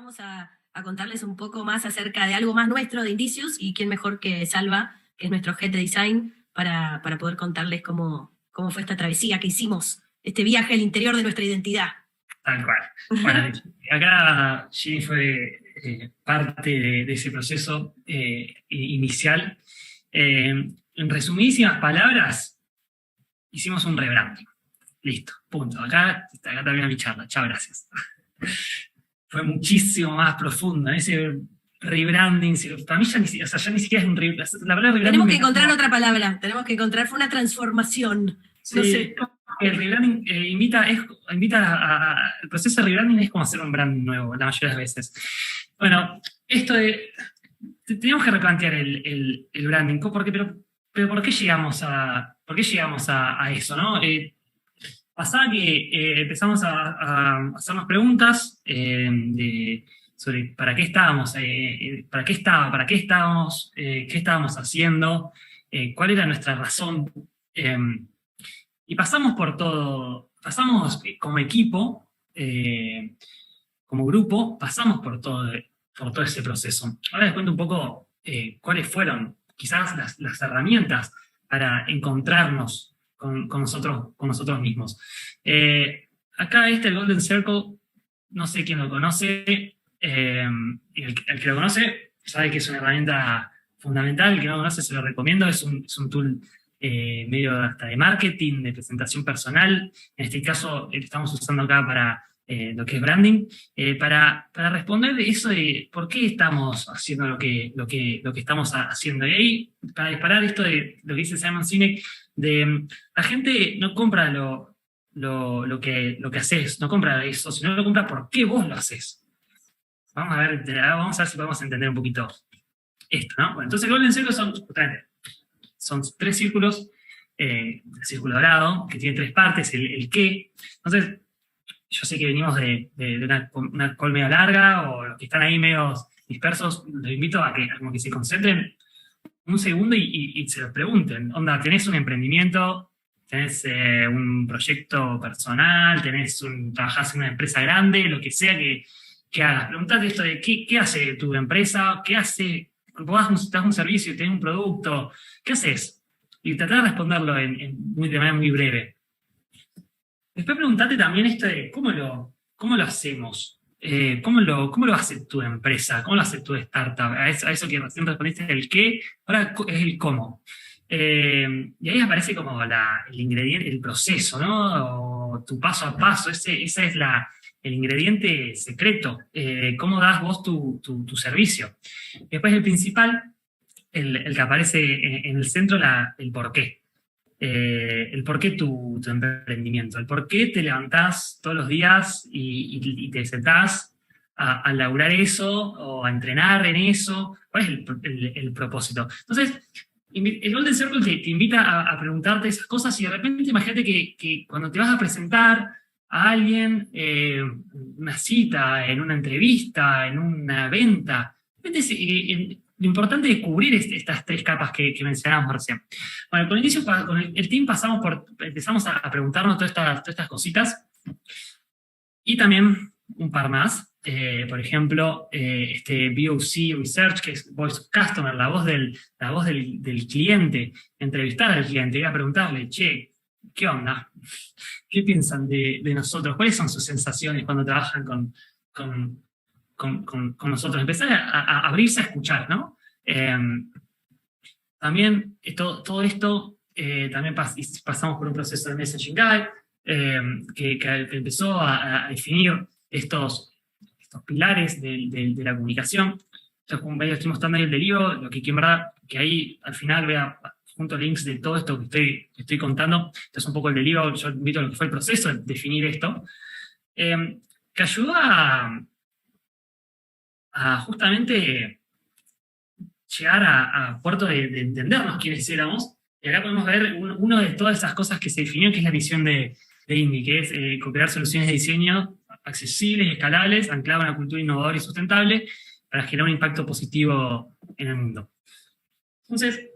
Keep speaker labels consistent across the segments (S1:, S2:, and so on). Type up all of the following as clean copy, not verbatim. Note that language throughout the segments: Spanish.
S1: vamos a contarles un poco más acerca de algo más nuestro de Indicius, y quién mejor que Salva, que es nuestro head de design, para poder contarles cómo fue esta travesía que hicimos, este viaje al interior de nuestra identidad.
S2: Tal cual. Bueno, acá Ginny fue parte de ese proceso inicial. En resumidísimas palabras, hicimos un rebranding. Listo, punto. Acá termina mi charla. Chao, gracias. Fue muchísimo más profundo. Ese rebranding, para mí ya ni siquiera es un rebranding. La palabra rebranding.
S1: Tenemos que encontrar otra palabra. Fue una transformación.
S2: Sí,
S1: no sé.
S2: El rebranding el proceso de rebranding es como hacer un brand nuevo, la mayoría de las veces. Bueno, teníamos que replantear el branding, pero ¿por qué llegamos a eso, no? Pasaba que empezamos a hacernos preguntas sobre para qué estábamos, qué estábamos haciendo, cuál era nuestra razón. Y pasamos por todo, como equipo, como grupo, pasamos por todo ese proceso. Ahora les cuento un poco cuáles fueron quizás las herramientas para encontrarnos con nosotros mismos. Acá el Golden Circle, no sé quién lo conoce, el que lo conoce sabe que es una herramienta fundamental. El que no lo conoce se lo recomiendo, es un tool medio hasta de marketing, de presentación personal. En este caso estamos usando acá para lo que es branding, para responder de eso de por qué estamos haciendo lo que estamos haciendo. Y ahí, para disparar esto de lo que dice Simon Sinek, de la gente no compra lo que haces, no compra eso, sino lo compra por qué vos lo haces. Vamos a ver si podemos entender un poquito esto, ¿no? Bueno, entonces Golden Circle son 3 círculos, el círculo dorado, que tiene 3 partes, el qué. Entonces, yo sé que venimos de una call medio larga, o los que están ahí medio dispersos, los invito a que se concentren un segundo y se lo pregunten. Onda, ¿tenés un emprendimiento? ¿Tenés un proyecto personal? ¿Trabajás en una empresa grande? Lo que sea que hagas. Preguntate esto de qué hace tu empresa, qué hace. Vos das un servicio, tenés un producto, ¿qué haces? Y tratar de responderlo de manera muy breve. Después preguntate también esto de cómo lo hacemos, cómo lo hace tu empresa, cómo lo hace tu startup, a eso que recién respondiste del qué, ahora es el cómo. Y ahí aparece como el ingrediente, el proceso, ¿no? O tu paso a paso, ese es el ingrediente secreto, cómo das vos tu servicio. Después el principal, el que aparece en el centro, el por qué. El por qué tu emprendimiento, el por qué te levantás todos los días y te sentás a laburar eso o a entrenar en eso. ¿Cuál es el propósito? Entonces, el Golden Circle te invita a preguntarte esas cosas, y de repente imagínate que cuando te vas a presentar a alguien, una cita, en una entrevista, en una venta, lo importante es cubrir estas 3 capas que mencionábamos recién. Bueno, con el team empezamos a preguntarnos todas estas cositas, y también un par más. Por ejemplo, VOC Research, que es Voice of Customer, la voz del cliente, entrevistar al cliente, ir a preguntarle, che, ¿qué onda? ¿Qué piensan de nosotros? ¿Cuáles son sus sensaciones cuando trabajan con nosotros? Empezar a abrirse a escuchar, ¿no? También todo esto, también pasamos por un proceso de Messaging Guide, que empezó a definir estos pilares de la comunicación. Entonces, estoy mostrando ahí el del libro, lo que en verdad, que ahí al final vea junto links de todo esto que estoy contando. Entonces, un poco el del libro, yo invito a lo que fue el proceso de definir esto, que ayuda a justamente llegar a puerto de entendernos quiénes éramos. Y acá podemos ver una de todas esas cosas que se definió, que es la misión de Indie, que es co-crear soluciones de diseño accesibles y escalables, ancladas en una cultura innovadora y sustentable, para generar un impacto positivo en el mundo. Entonces,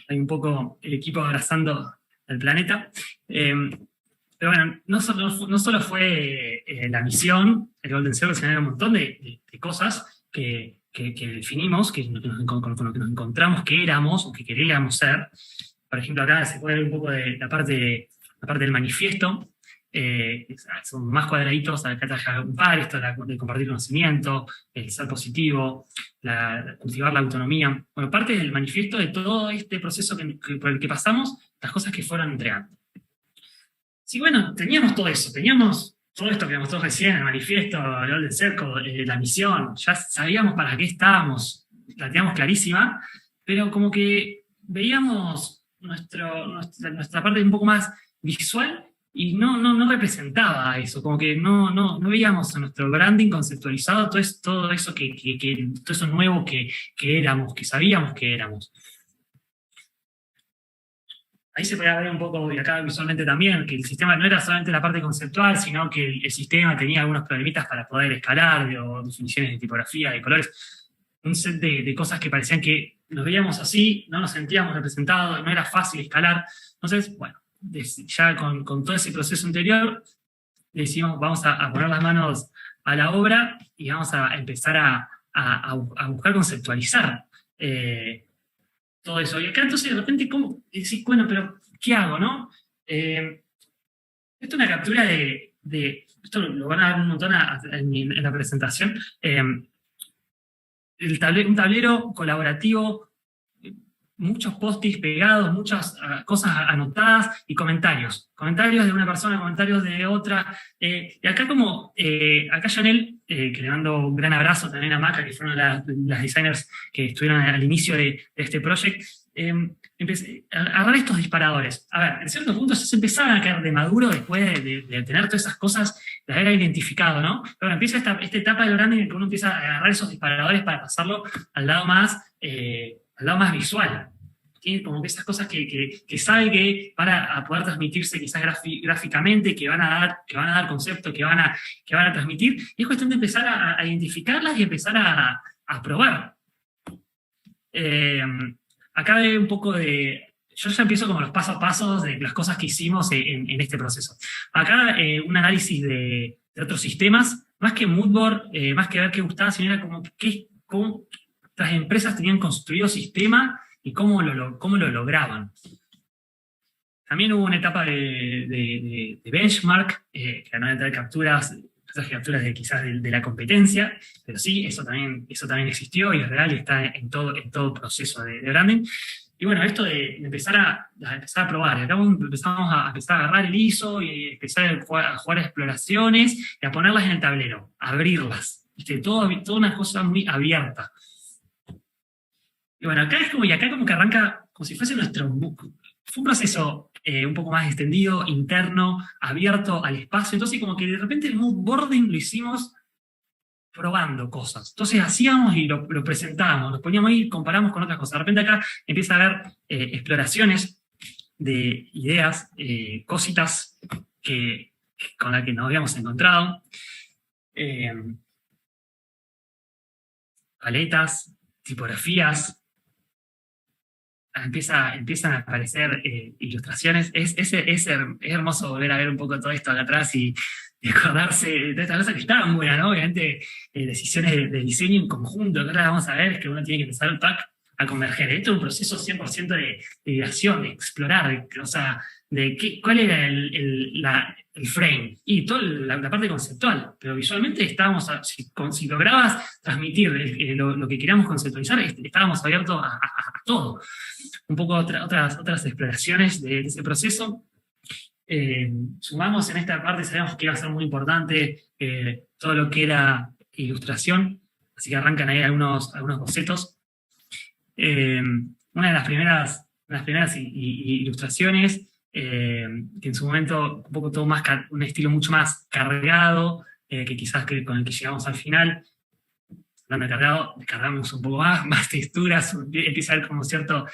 S2: hay un poco el equipo abrazando al planeta. Pero bueno, no solo fue la misión, el Golden Circle, sino un montón de cosas que definimos, con lo que nos encontramos que éramos o que queríamos ser. Por ejemplo, acá se puede ver un poco de la parte del manifiesto. Son más cuadraditos, acá traje un par, esto de compartir conocimiento, el ser positivo, cultivar la autonomía. Bueno, parte del manifiesto de todo este proceso por el que pasamos, las cosas que fueron entregando. Sí, bueno, teníamos todo eso, teníamos todo esto que mostró recién, el manifiesto, el Golden Circle, la misión, ya sabíamos para qué estábamos, la teníamos clarísima, pero como que veíamos nuestra parte un poco más visual y no representaba eso, como que no veíamos en nuestro branding conceptualizado todo eso todo eso nuevo que éramos, que sabíamos que éramos. Ahí se puede ver un poco, y acá visualmente también, que el sistema no era solamente la parte conceptual, sino que el sistema tenía algunos problemitas para poder escalar, definiciones de tipografía, de colores, un set de cosas que parecían que nos veíamos así, no nos sentíamos representados, no era fácil escalar. Entonces, bueno, ya con todo ese proceso anterior, decimos, vamos a poner las manos a la obra y vamos a empezar a buscar conceptualizar todo eso. Y acá entonces de repente, ¿cómo? Decís, bueno, pero ¿qué hago, no? Esto es una captura esto lo van a dar un montón en la presentación. Un tablero colaborativo, muchos post-its pegados, muchas cosas anotadas y comentarios. Comentarios de una persona, comentarios de otra. Y acá acá Janel, que le mando un gran abrazo también a Maca, que fueron las designers que estuvieron al inicio de este proyecto, empecé a agarrar estos disparadores. A ver, en ciertos puntos se empezaban a caer de maduro después de tener todas esas cosas, de haber identificado, ¿no? Pero bueno, empieza esta etapa del branding en que uno empieza a agarrar esos disparadores para pasarlo al lado más visual. Tiene como que esas cosas que sabe que van a poder transmitirse quizás gráficamente, que van a dar conceptos, que van a transmitir, y es cuestión de empezar a identificarlas y empezar a probar. Acá ve un poco yo ya empiezo como los pasos a pasos de las cosas que hicimos en este proceso. Acá un análisis de otros sistemas, más que Moodboard, más que ver qué gustaba, sino era como cómo las empresas tenían construido sistema y cómo lo lograban. También hubo una etapa de benchmark, que no voy a traer capturas de quizás de la competencia, pero sí, eso también existió y es real y está en todo proceso de branding. Y bueno, esto de empezar a probar. Acá empezamos a empezar a agarrar el ISO y empezar a jugar exploraciones y a ponerlas en el tablero, a abrirlas. Toda una cosa muy abierta. Y bueno, acá como que arranca como si fuese nuestro book. Fue un proceso un poco más extendido, interno, abierto al espacio. Entonces como que de repente el mood boarding lo hicimos probando cosas. Entonces hacíamos y lo presentábamos, lo poníamos ahí y comparamos con otras cosas. De repente acá empieza a haber exploraciones de ideas, cositas con las que nos habíamos encontrado. Paletas, tipografías, empiezan a aparecer ilustraciones. Es hermoso volver a ver un poco todo esto acá atrás y acordarse de estas cosas que estaban buenas, ¿no? Obviamente, decisiones de diseño en conjunto, que ahora vamos a ver, es que uno tiene que empezar a converger. Esto es un proceso 100% de ideación, de explorar, cuál era el frame y toda la parte conceptual, pero visualmente si lograbas transmitir lo que queríamos conceptualizar, estábamos abiertos a todo. Un poco otras exploraciones de ese proceso. Sumamos en esta parte, sabemos que iba a ser muy importante todo lo que era ilustración, así que arrancan ahí algunos bocetos. Una de las primeras ilustraciones, que en su momento un poco todo más, un estilo mucho más cargado, que quizás con el que llegamos al final. Hablando de cargado, cargamos un poco más texturas, empieza a haber como cierto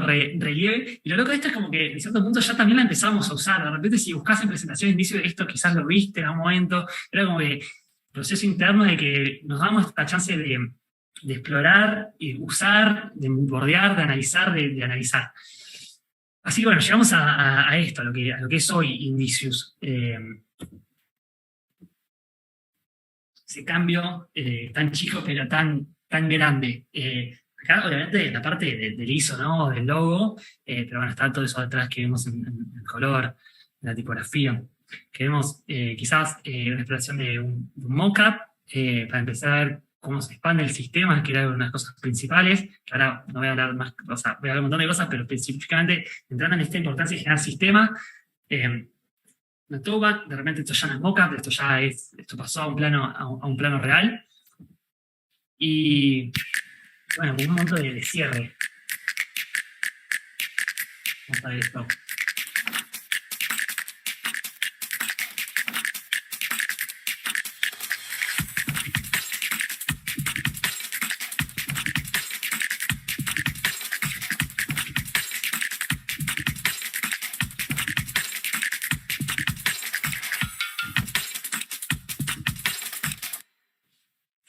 S2: relieve, y lo loco de esto es como que en cierto punto ya también la empezamos a usar. De repente si buscas en presentaciones de inicio, esto quizás lo viste en algún momento, era como que proceso interno de que nos damos esta chance de explorar, y usar, de bordear, de analizar, de analizar. Así que bueno, llegamos a esto, a lo que es hoy Indicius. Ese cambio tan chico pero tan grande. Acá obviamente la parte del ISO, ¿no? Del logo, pero bueno, está todo eso atrás que vemos en el color, en la tipografía. Que vemos quizás una exploración de un mockup para empezar a ver cómo se expande el sistema, que era una de las cosas principales, que ahora no voy a hablar más, o sea, voy a hablar un montón de cosas, pero específicamente entrando en esta importancia de generar sistema. No Toba, de repente esto ya no es mockup, esto pasó a un plano real. Y bueno, un momento de cierre. Vamos a ver esto.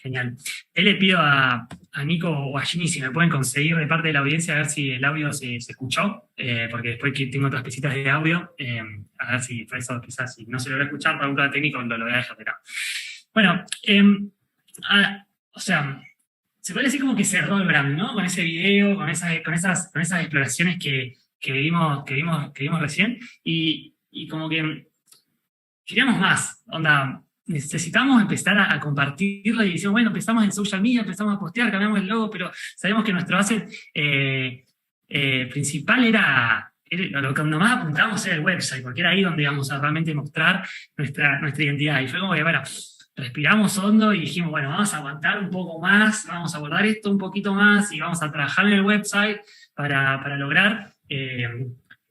S2: Genial. Ahí le pido a Nico o a Ginny si me pueden conseguir de parte de la audiencia a ver si el audio se escuchó, porque después que tengo otras pisitas de audio, a ver si por eso quizás si no se logra escuchar para un lado técnico lo voy a dejar de lado. Bueno, o sea, se puede decir como que cerró el brand, ¿no? Con ese video, con esas exploraciones que vimos recién, y como que queríamos más, onda. Necesitamos empezar a compartirlo y decimos, bueno, empezamos en social media, empezamos a postear, cambiamos el logo, pero sabemos que nuestro asset principal era lo que nomás apuntábamos era el website, porque era ahí donde íbamos a realmente mostrar nuestra identidad. Y fue como que, bueno, respiramos hondo y dijimos, bueno, vamos a aguantar un poco más, vamos a abordar esto un poquito más y vamos a trabajar en el website para lograr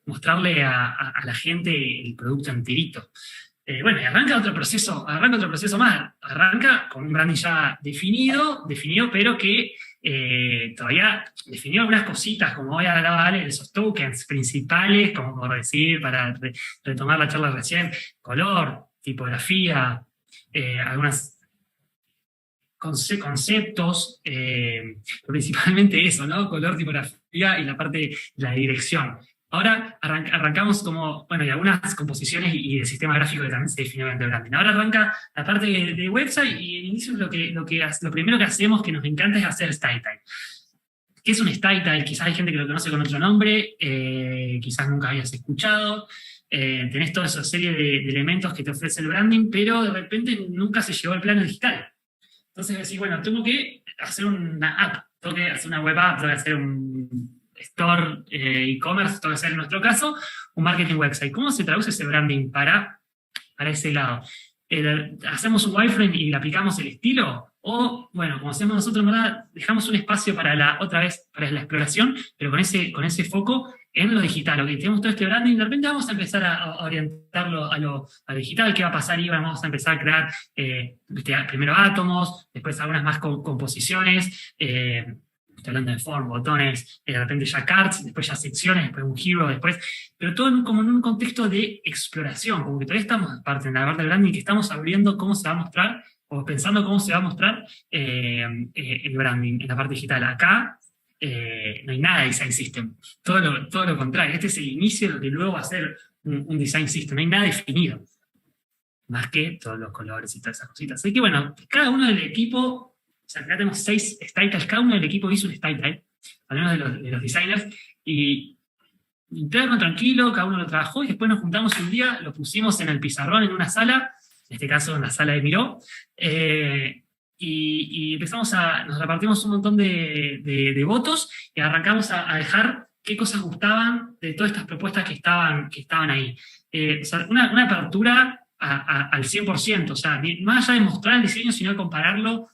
S2: mostrarle a la gente el producto enterito. Bueno, y arranca otro proceso más. Arranca con un branding ya definido, pero que todavía definió algunas cositas, como hoy hablaba Ale, de esos tokens principales, como por decir, para retomar la charla recién, color, tipografía, algunos conceptos, principalmente eso, ¿no? Color, tipografía y la parte de la dirección. Ahora arrancamos como, bueno, y algunas composiciones y el sistema gráfico que también se definió dentro del branding. Ahora arranca la parte de website y en inicio lo primero que hacemos que nos encanta es hacer style time. ¿Qué es un style time? Quizás hay gente que lo conoce con otro nombre, quizás nunca habías escuchado. Tenés toda esa serie de elementos que te ofrece el branding, pero de repente nunca se llegó al plano digital. Entonces decís, bueno, tengo que hacer una app, tengo que hacer una web app, tengo que hacer un store e-commerce, tengo que hacer en nuestro caso un marketing website. ¿Cómo se traduce ese branding para ese lado? ¿Hacemos un wireframe y le aplicamos el estilo? O, bueno, como hacemos nosotros, ¿verdad? Dejamos un espacio para la exploración, pero con ese foco en lo digital. Ok, tenemos todo este branding, de repente vamos a empezar a orientarlo a lo digital. ¿Qué va a pasar? Y vamos a empezar a crear primero átomos, después algunas más composiciones, estoy hablando de form, botones, de repente ya cards, después ya secciones, después un hero, después, pero todo como en un contexto de exploración, como que todavía estamos en la parte del branding, que estamos abriendo cómo se va a mostrar, o pensando cómo se va a mostrar el branding en la parte digital. Acá no hay nada de design system, todo lo contrario, este es el inicio de lo que luego va a ser un design system, no hay nada definido, más que todos los colores y todas esas cositas. Así que bueno, cada uno del equipo. O sea, acá tenemos 6 style tiles, cada uno del equipo hizo un style tile, al menos de los designers, y interno, tranquilo, cada uno lo trabajó, y después nos juntamos un día, lo pusimos en el pizarrón en una sala, en este caso en la sala de Miró, y nos repartimos un montón de votos, y arrancamos a dejar qué cosas gustaban de todas estas propuestas que estaban ahí. O sea, una apertura al 100%, o sea, más allá de mostrar el diseño, sino de compararlo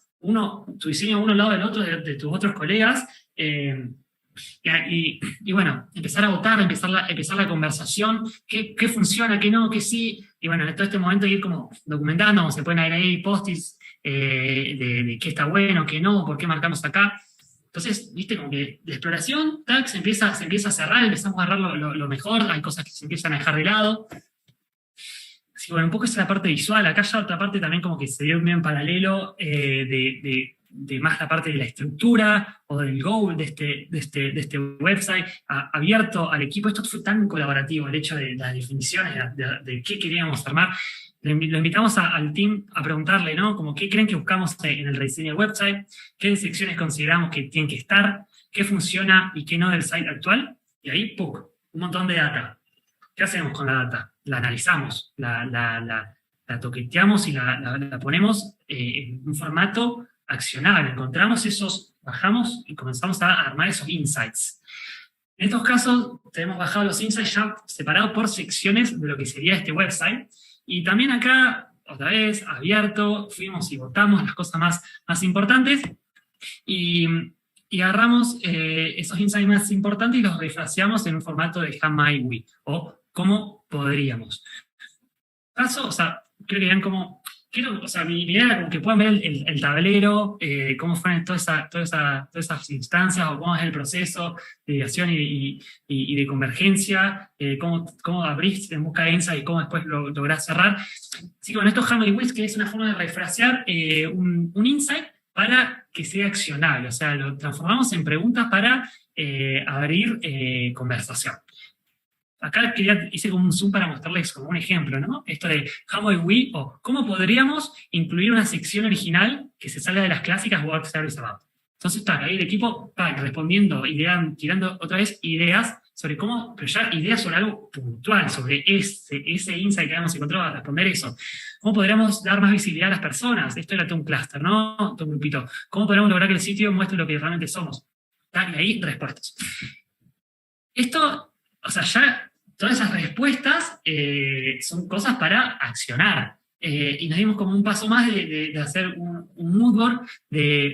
S2: tu diseño uno al lado del otro, de tus otros colegas, y bueno, empezar a votar, empezar la conversación, qué funciona, qué no, qué sí, y bueno, en todo este momento ir como documentando, se pueden agregar post-its de qué está bueno, qué no, por qué marcamos acá. Entonces, viste, como que de exploración, tac, se empieza a cerrar, empezamos a agarrar lo mejor, hay cosas que se empiezan a dejar de lado. Así que bueno, un poco esa es la parte visual. Acá ya otra parte también como que se dio bien en paralelo de de más la parte de la estructura o del goal de este website, abierto al equipo. Esto fue tan colaborativo, el hecho de las definiciones de qué queríamos armar. Lo invitamos al team a preguntarle, ¿no? Como qué creen que buscamos en el rediseño del website, qué secciones consideramos que tienen que estar, qué funciona y qué no del site actual. Y ahí, ¡pum!, un montón de data. ¿Qué hacemos con la data? La analizamos, la toqueteamos y la ponemos en un formato accionable. Encontramos bajamos y comenzamos a armar esos insights. En estos casos, tenemos bajado los insights ya separados por secciones de lo que sería este website. Y también acá, otra vez, abierto, fuimos y votamos las cosas más importantes y agarramos esos insights más importantes y los refraseamos en un formato de how might we, o cómo podríamos. Caso, o sea, creo que vean cómo, mi idea era como que puedan ver el tablero, cómo fueron todas esas instancias, o cómo es el proceso de ideación y de convergencia, cómo abrís en busca de insight y cómo después lográs cerrar. Así que con esto Hammer y Wiz, que es una forma de refrasear un insight para que sea accionable, o sea, lo transformamos en preguntas para abrir conversación. Acá hice como un zoom para mostrarles como un ejemplo, ¿no? Esto de how might we, o cómo podríamos incluir una sección original que se salga de las clásicas Work Service About. Entonces, ahí el equipo está respondiendo, tirando otra vez ideas sobre cómo, pero ya ideas sobre algo puntual, sobre ese insight que habíamos encontrado a responder eso. ¿Cómo podríamos dar más visibilidad a las personas? Esto era todo un clúster, ¿no? Todo un grupito. ¿Cómo podríamos lograr que el sitio muestre lo que realmente somos? Y ahí, respuestas. Esto, o sea, ya todas esas respuestas son cosas para accionar. Y nos dimos como un paso más de hacer un moodboard,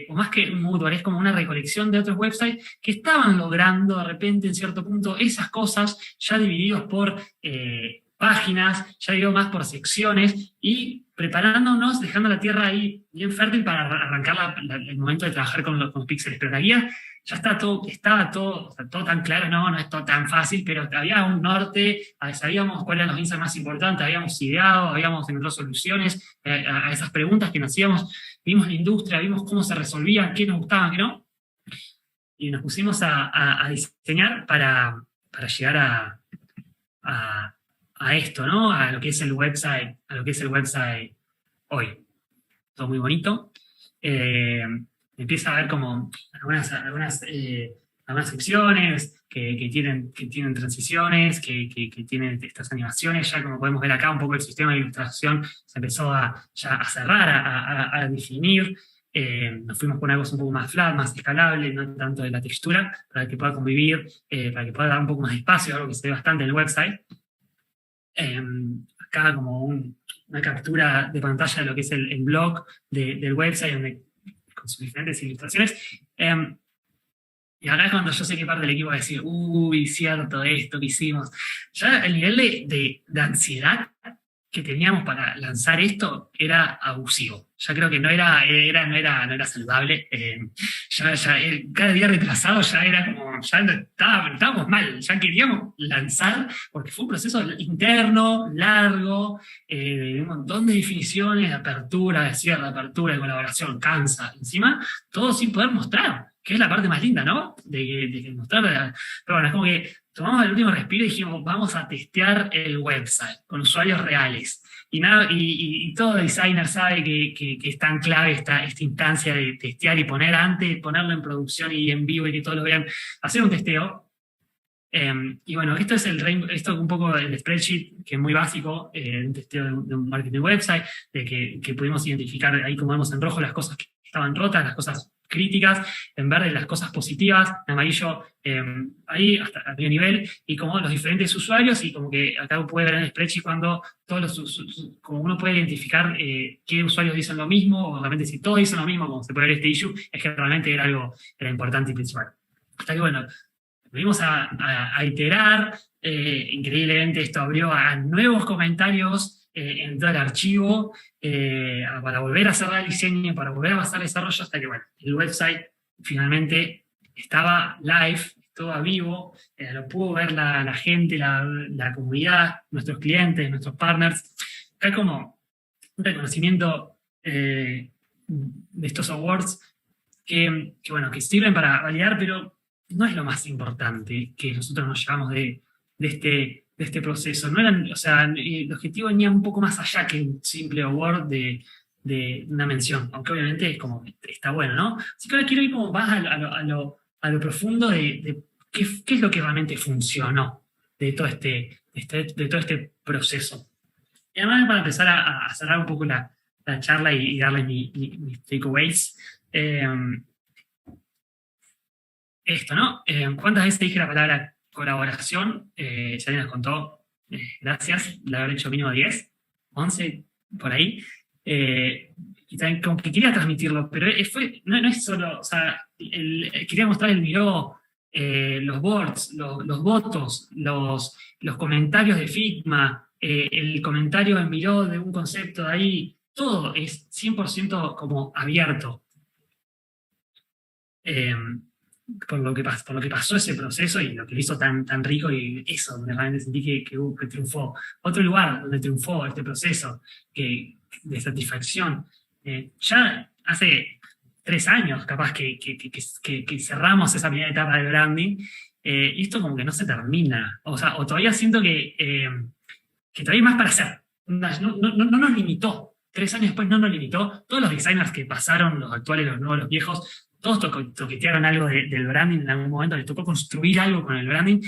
S2: o más que un moodboard, es como una recolección de otros websites que estaban logrando de repente en cierto punto esas cosas, ya divididos por páginas, ya divididos más por secciones, y preparándonos, dejando la tierra ahí bien fértil para arrancar el momento de trabajar con los píxeles. Pero la guía ya estaba todo tan claro, no es todo tan fácil, pero había un norte, sabíamos cuáles eran los insights más importantes, habíamos ideado, habíamos encontrado soluciones a esas preguntas que nos hacíamos, vimos la industria, vimos cómo se resolvían, qué nos gustaba, qué no, y nos pusimos a diseñar para llegar a esto, ¿no? A lo que es el website, hoy. Todo muy bonito. Empieza a haber como algunas secciones que tienen transiciones, que tienen estas animaciones. Ya como podemos ver acá, un poco el sistema de ilustración se empezó a cerrar, a definir. Nos fuimos con una cosa un poco más flat, más escalable, no tanto de la textura, para que pueda convivir, para que pueda dar un poco más de espacio, algo que se ve bastante en el website. Acá como una captura de pantalla de lo que es el blog del website, con sus diferentes ilustraciones. Y acá es cuando yo sé que parte del equipo va a decir, uy, cierto, esto que hicimos. Ya el nivel de ansiedad que teníamos para lanzar esto era abusivo. Ya creo que no era saludable. Cada día retrasado ya era como, ya estábamos mal, ya queríamos lanzar, porque fue un proceso interno, largo, de un montón de definiciones, de apertura, de cierre, de apertura, de colaboración, cansa. Encima, todo sin poder mostrar, que es la parte más linda, ¿no? De mostrar. Pero bueno, es como que tomamos el último respiro y dijimos, vamos a testear el website con usuarios reales. Y todo designer sabe que es tan clave esta instancia de testear y ponerlo en producción y en vivo y que todos lo vean, hacer un testeo. Y bueno, esto es esto un poco el spreadsheet, que es muy básico, un testeo de un marketing website, de que pudimos identificar ahí, como vemos en rojo, las cosas que estaban rotas, las cosas críticas, en verde las cosas positivas, en amarillo ahí hasta a nivel, y como los diferentes usuarios, y como que acá puede ver en el spreadsheet cuando como uno puede identificar qué usuarios dicen lo mismo, o realmente si todos dicen lo mismo, como se puede ver este issue, es que realmente era importante y principal. Hasta que bueno, volvimos a iterar, increíblemente esto abrió a nuevos comentarios en todo el archivo, para volver a cerrar el diseño, para volver a avanzar el desarrollo, hasta que bueno, el website finalmente estaba live, estaba vivo, lo pudo ver la gente, la comunidad, nuestros clientes, nuestros partners. Acá como un reconocimiento de estos awards, bueno, que sirven para validar, pero no es lo más importante que nosotros nos llevamos de este proceso. No eran, o sea, el objetivo venía un poco más allá que un simple award de una mención, aunque obviamente es como, está bueno, ¿no? Así que ahora quiero ir como más a lo profundo de qué es lo que realmente funcionó de todo de todo este proceso. Y además, para empezar a cerrar un poco la charla y darle mis takeaways, esto, ¿no? ¿Cuántas veces dije la palabra colaboración? Si alguien nos contó, gracias, la habré hecho mínimo 10, 11, por ahí. Y también como que quería transmitirlo, pero no es solo, o sea, quería mostrar el Miro, los boards, los votos, los comentarios de Figma, el comentario en Miro de un concepto de ahí, todo es 100% como abierto. Por lo que pasó ese proceso y lo que lo hizo tan rico, y eso, donde realmente sentí que triunfó. Otro lugar donde triunfó este proceso de satisfacción. Ya hace 3 años, capaz, que cerramos esa primera etapa del branding, y esto como que no se termina. O sea, o todavía siento que todavía hay más para hacer. No nos limitó. 3 años después no nos limitó. Todos los designers que pasaron, los actuales, los nuevos, los viejos, todos toquetearon algo del branding en algún momento, les tocó construir algo con el branding,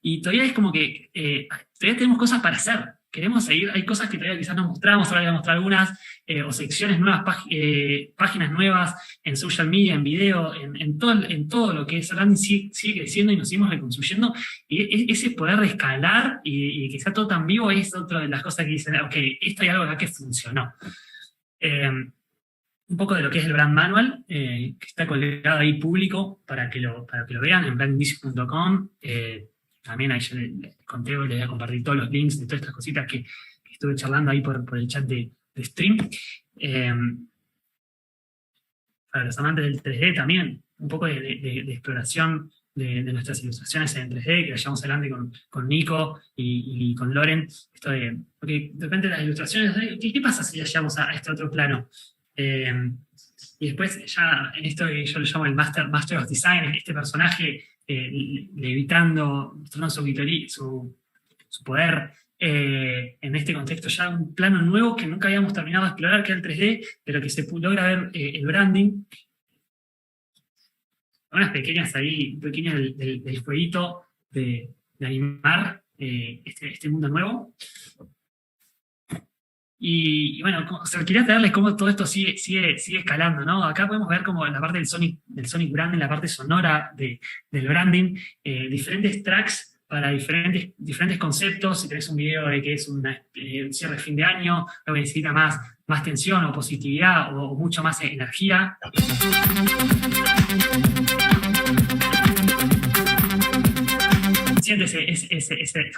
S2: y todavía es como que todavía tenemos cosas para hacer, queremos seguir, hay cosas que todavía quizás no mostramos, ahora voy a mostrar algunas, o secciones nuevas, páginas nuevas, en social media, en video, en todo lo que es branding sigue creciendo y nos seguimos reconstruyendo, y ese poder de escalar y que sea todo tan vivo es otra de las cosas que dicen, ok, esto hay algo acá que funcionó. Un poco de lo que es el Brand Manual, que está colgado ahí público para que lo vean en brandindicious.com. También ahí yo les conté, les voy a compartir todos los links de todas estas cositas que estuve charlando ahí por el chat de stream. Para los amantes del 3D también, un poco de exploración de nuestras ilustraciones en 3D, que la llevamos adelante con Nico y con Loren. Esto porque de repente las ilustraciones, ¿qué pasa si las llevamos a este otro plano? Y después ya en esto que yo lo llamo el Master of Design, este personaje levitando, mostrando su poder, en este contexto ya un plano nuevo que nunca habíamos terminado de explorar, que era el 3D, pero que se logra ver el branding. Unas pequeñas ahí, pequeñas del jueguito de animar este mundo nuevo. Y bueno, o sea, quería traerles cómo todo esto sigue escalando, ¿no? Acá podemos ver como en la parte del Sonic Branding, la parte sonora del branding, diferentes tracks para diferentes conceptos. Si tenés un video de que es un cierre de fin de año, lo que necesita más tensión o positividad o mucho más energía. Siente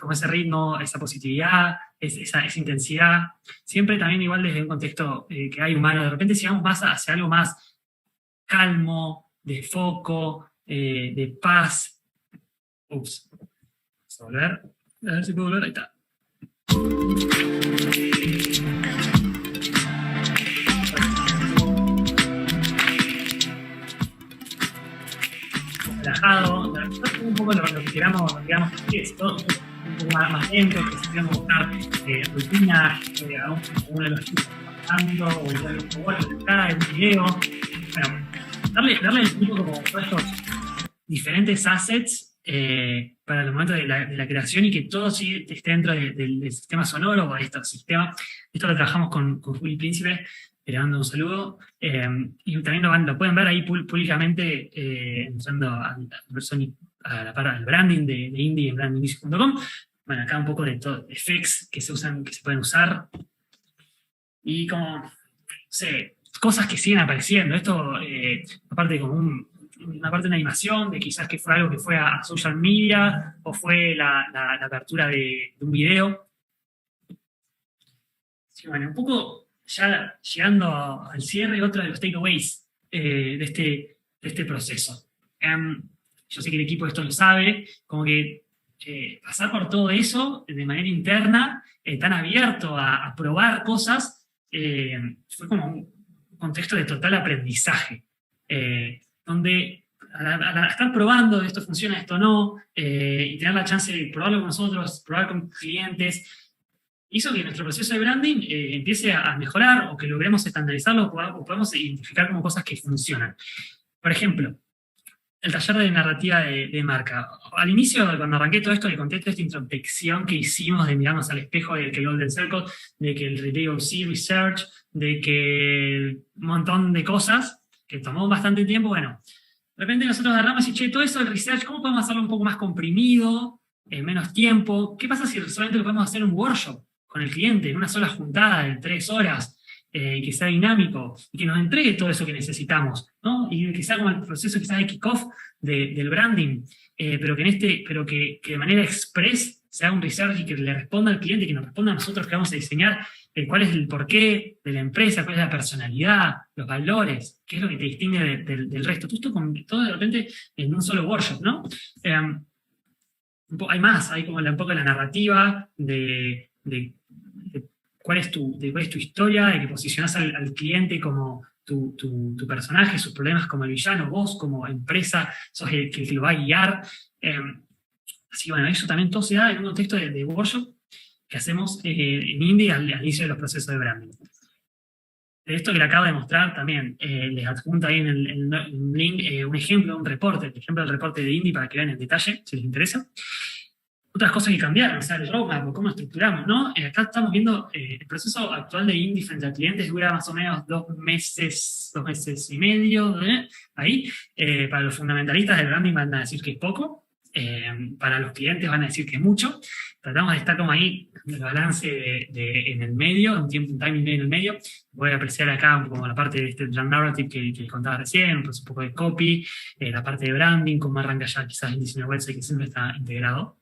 S2: como ese ritmo, esa positividad, esa intensidad. Siempre también igual desde un contexto que hay humano. De repente si vamos más hacia algo más calmo, de foco, de paz. Ups. Vamos a volver. A ver si puedo volver. Ahí está. Relajado, un poco lo que queramos que es todo un poco más lento, que si queremos buscar rutina, uno de los chicos pasando, o el cara de un video. Bueno, darle un poco como todos estos diferentes assets para el momento de la creación, y que todo sí esté dentro del sistema sonoro o de este sistema. Esto lo trabajamos con Juli Príncipe. Le mando un saludo. Y también lo pueden ver ahí públicamente entrando a la parte del branding de Indie en brandindicious.com. Bueno, acá un poco de todo, effects que se pueden usar. Y como, no sé, cosas que siguen apareciendo. Esto, aparte como una parte de una animación, de quizás que fue algo que fue a social media, o fue la apertura de un video. Sí, bueno, un poco ya llegando al cierre, otro de los takeaways de este proceso. Yo sé que el equipo esto lo sabe, como que pasar por todo eso de manera interna, tan abierto a probar cosas, fue como un contexto de total aprendizaje. donde al estar probando esto funciona, esto no, y tener la chance de probarlo con nosotros, probar con clientes, hizo que nuestro proceso de branding empiece a mejorar o que logremos estandarizarlo o podamos identificar como cosas que funcionan. Por ejemplo, el taller de narrativa de marca. Al inicio, cuando arranqué todo esto, le conté toda esta introspección que hicimos de mirarnos al espejo, de que el Golden Circle, de que el Retail Research, de que un montón de cosas que tomó bastante tiempo. Bueno, de repente nosotros agarramos y, che, todo eso del research, ¿cómo podemos hacerlo un poco más comprimido, en menos tiempo? ¿Qué pasa si solamente lo podemos hacer en un workshop con el cliente, en una sola juntada de 3 horas? Que sea dinámico y que nos entregue todo eso que necesitamos, ¿no? Y que sea como el proceso quizás de kickoff del branding, pero que de manera express se haga un research y que le responda al cliente, que nos responda a nosotros que vamos a diseñar cuál es el porqué de la empresa, cuál es la personalidad, los valores, qué es lo que te distingue del resto. Todo de repente en un solo workshop, ¿no? Hay más, hay como un poco la narrativa de cuál es tu historia, de que posicionás al cliente como tu personaje, sus problemas como el villano, vos como empresa sos el que lo va a guiar. Así que bueno, eso también todo se da en un contexto de workshop que hacemos en Indie al inicio de los procesos de branding. De esto que le acabo de mostrar también, les adjunto ahí en el link un ejemplo, un reporte, el ejemplo del reporte de Indie para que vean en detalle, si les interesa. Otras cosas que cambiaron, o sea, el roadmap, o cómo estructuramos, ¿no? Acá estamos viendo el proceso actual de Indie frente a clientes dura más o menos 2 meses y medio, ahí. Para los fundamentalistas del branding van a decir que es poco, para los clientes van a decir que es mucho. Tratamos de estar como ahí, el balance en el medio, un timing medio en el medio. Voy a apreciar acá como la parte de este brand narrative que les contaba recién, pues un poco de copy, la parte de branding, cómo arranca ya quizás el diseño website que siempre está integrado.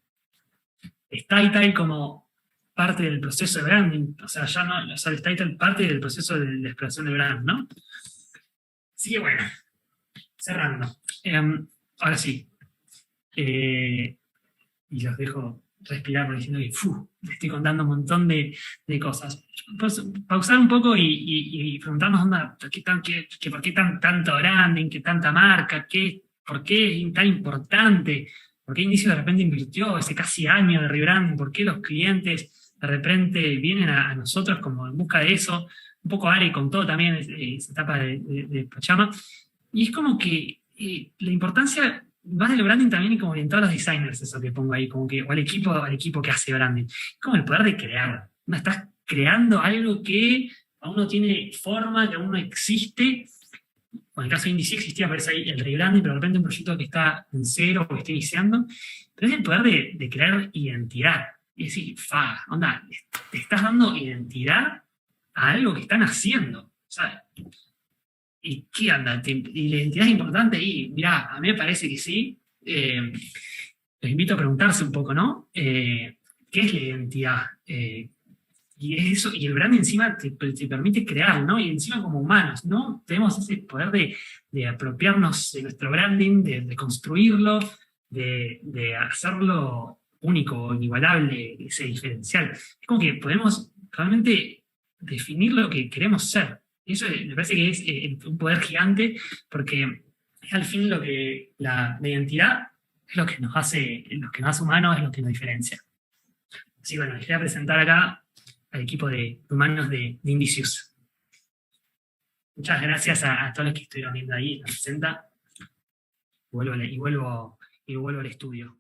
S2: Title como parte del proceso de branding, o sea, ya no, o sea, el title parte del proceso de la exploración de brand, ¿no? Así que bueno, cerrando. Ahora sí. Y los dejo respirar por diciendo que te estoy contando un montón de cosas. Pues, pausar un poco y preguntarnos, ¿por qué tanto branding, qué tanta marca, por qué es tan importante? ¿Por qué Indicio de repente invirtió ese casi año de rebranding? ¿Por qué los clientes de repente vienen a nosotros como en busca de eso? Un poco Ari contó también esa etapa de Pachama. Y es como que la importancia va del branding también y como orientado a los designers, eso que pongo ahí, como que, o al equipo que hace branding. Es como el poder de crear. No estás creando algo que aún no tiene forma, que aún no existe. En el caso de Indie sí existía, parece ahí el rebranding, pero de repente un proyecto que está en cero o que está iniciando, pero es el poder de crear identidad. Y decir, te estás dando identidad a algo que están haciendo. O sea, ¿y qué anda? ¿Y la identidad es importante? Y mirá, a mí me parece que sí. Les invito a preguntarse un poco, ¿no? ¿Qué es la identidad? Y eso, y el brand encima te permite crear, ¿no? Y encima como humanos, ¿no? Tenemos ese poder de apropiarnos de nuestro branding, de construirlo, de hacerlo único, inigualable, ese diferencial. Es como que podemos realmente definir lo que queremos ser. Y eso me parece que es un poder gigante, porque es al fin lo que la identidad es lo que nos hace humanos, es lo que nos diferencia. Así que bueno, les quería presentar acá al equipo de humanos de Indicius. Muchas gracias a todos los que estuvieron viendo ahí, la presenta. Y vuelvo al estudio.